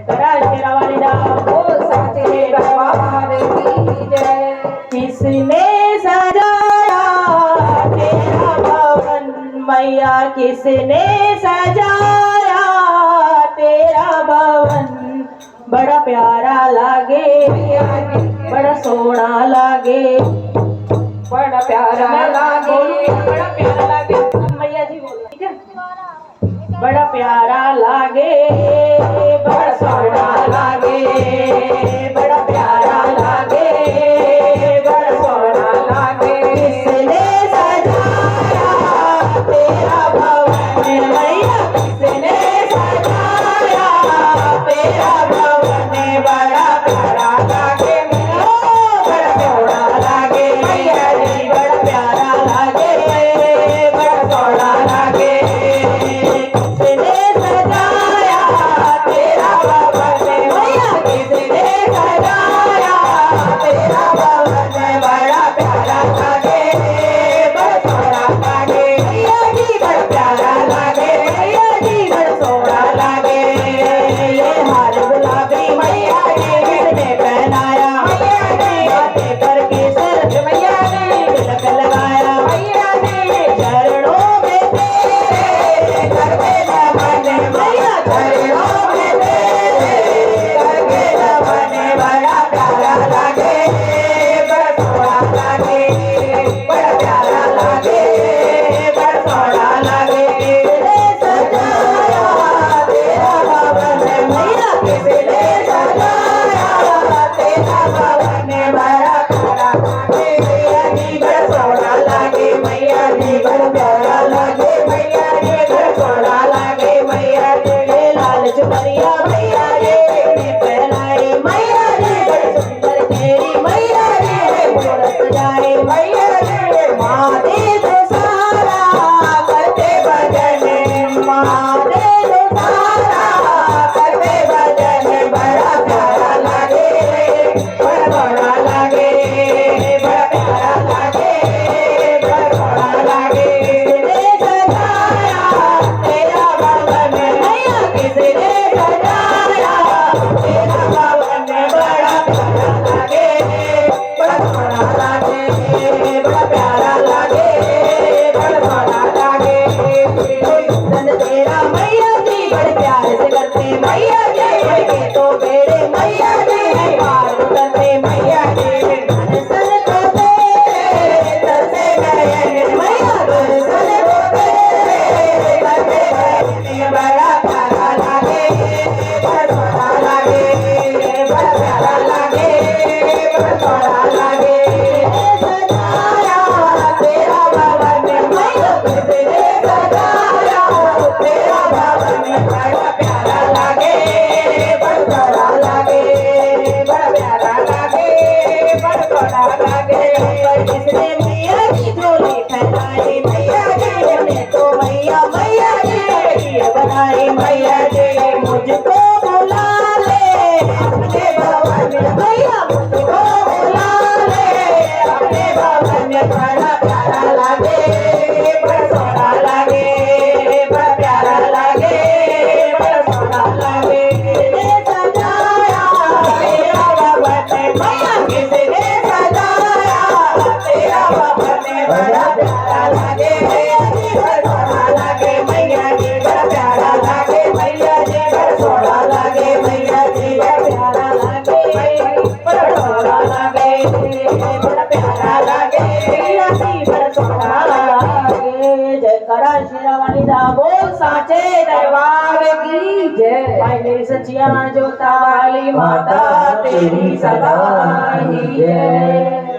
करा शेरावाली दा बोल साचे दरबार की जय। किसने सजाया तेरा भवन मैया, किसने सजाया तेरा भवन, बड़ा प्यारा लागे बड़ा सोना लागे, बड़ा प्यारा लागे बड़ा प्यारा लागे। मैया जी बोलो ठीक है। बड़ा प्यारा लागे बड़ा सोना लागे, बड़ा प्यारा लागे बड़ा सोना लागे। किसने सजाया तेरा भवन मैया, किसने सजाया तेरा भवन, बड़ा प्यारा लागे बड़ा सोना लागे मैया जी, बड़ा प्यारा लागे बड़ा सोना लागे। किसने सजाया तेरा भवन मैया, किसने सजाया तेरा भवन, बड़ा प्यारा लागे बड़ा सोना लागे मैया जी, बड़ा प्यारा लागे मैया जी, बड़ा सोना लागे। ये हार गुलाबी मैया जी किसने पहनाया मैया जी, बातें करके सर मैया जी तिलक लगाया मैया जी, चरणों में तेरे करके नमन मैया, चरणों में तेरे करके नमन, बड़ा प्यारा लागे बड़ा सोना लागे, बड़ा प्यारा लागे बड़ा सोना लागे। किसने सजाया तेरा भवन मैया, किसने सजाया तेरा भवन, बड़ा प्यारा लागे मैया जी, बड़ा सोना लागे मैया जी, बड़ा प्यारा लागे मैया जी, बड़ा सोना लागे मैया जी। ये लाल चुनरिया मैया जी ने पहनाई मैया जी, बड़ी सुंदर तेरी मैया जी मूरत सजाए मैया जी। माँ दे दो सारा करते भजन, माँ दे दो सारा करते भजन, बड़ा प्यारा लागे बड़ा सोना लागे, बड़ा प्यारा लागे बड़ा सोना लागे। किसने सजाया तेरा भवन मैया, किसने सजाया तेरा भवन, बड़ा प्यारा लागे बड़ा सोना लागे, बड़ा प्यारा लागे बड़ा सोना लागे। धन तेरा मैया जी बड़े प्यार से करते मैया जी, के तो बेड़े मैया जी पार करते मैया जी। दर्शन को तेरे तरसे गए मैया, दर्शन को तेरे तरसे गए, बड़ा प्यारा लागे बड़ा सोना लागे, बड़ा प्यारा लागे बड़ा सोना लागे। सजाया तेरा भवन मैया, किसने सजाया तेरा भवन, बड़ा प्यारा लागे बड़ा सोना लागे, बड़ा प्यारा लागे बड़ा सोना लागे। किसने मैया की झोली फैलाई मैया जी ने तो मैया मैया जी बनाई मैया जी। मुझको बुला ले अपने भवन मैया, मुझको बुला ले अपने भवन, बड़ा प्यारा लागे बड़ा सोना लागे, बड़ा प्यारा लागे बड़ा सोना लागे। किसने सजाया तेरा भवन मैया, किसने सजाया तेरा भवन, बड़ा प्यारा लागे मैया जी, बड़ा सोना लागे मैया जी, बड़ा प्यारा लागे मैया जी, बड़ा सोना लागे मैया जी, बड़ा प्यारा लागे बड़ा सोना लागे, बड़ा प्यारा लागे मैया जी, बड़ा सोना लागे। जय करा शेरावाली दा बोल साचे दरबार की जय। भाई मेरी सच्चियां जोता वाली माता तेरी सदा ही जय।